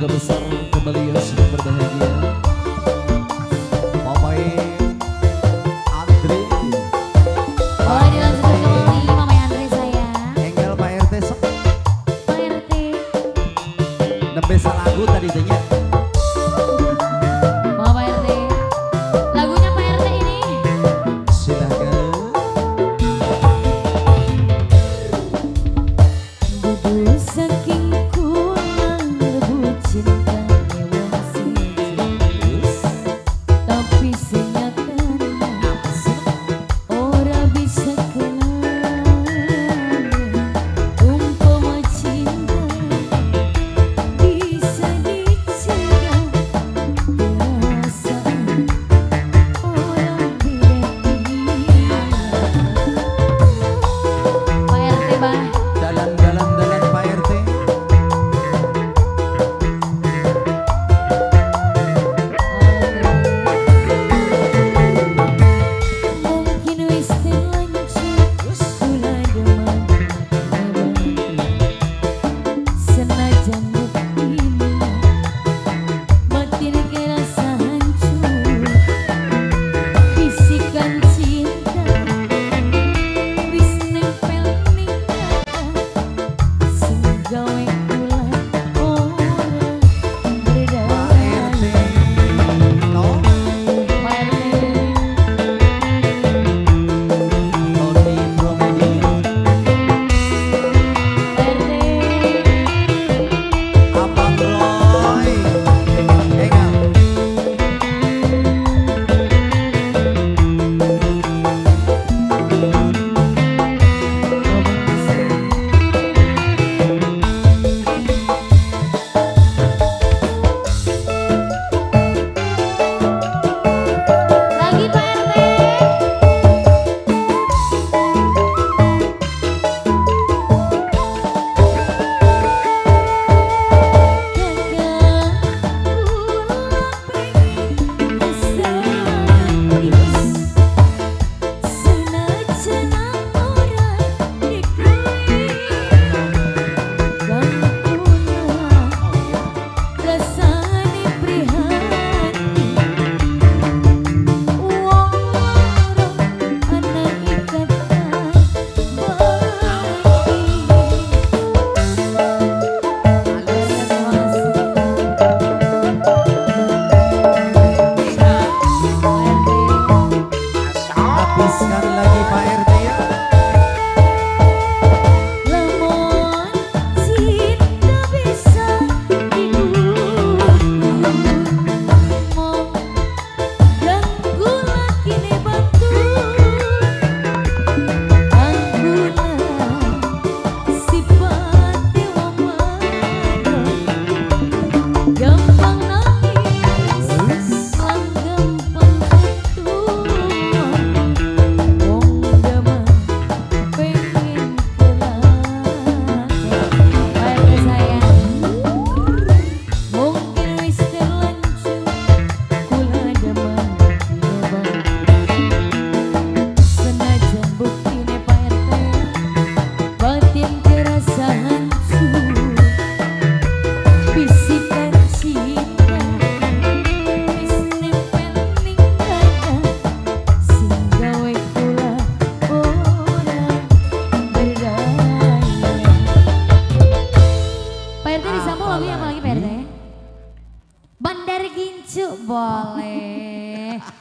keluarga besar kembali yang sedang berbahagia. Mamai Andre. Boleh dilanjutkan kembali Mamai Andre saya. Engel Pak RT sok. Pak RT. Nembe lagu tadi tanya. Mamai RT. Lagunya Pak RT ini. Silahkan. Dudu saking kurang rebut cinta wong siji. Tapi senyatanya ora bisa kenal. Umpama cinta bisa dicegah, perasaan orang beda-beda. Pak RT bah. Dalan Pak RT. Mungkin wis terlanjur kula demam senajan buktinya batin kerasa hancur bisikan cinta wis nempel ning dada sing gawe kula ora berdaya. No. Tony Promedio. Abang Roy. Engel. Lagi Pak RT. Habiskan lagi Pak RT ya. Lemon cinta bisa diukur, mau ganggu lagi nih batu, anggulah sifat wong wadon, gampang nangis, lan gampang putus. Wong demam pengen kelar. Pak RT sayang, mungkin wis terlanjur kula demam senajan buktine Pak RT batin kerasa hancur bisikan cinta wis nempel ning dada sing gawe kula ora berdaya. Pak RT disambung lagunya apa lagi Pak RT? Bandar Gincu boleh.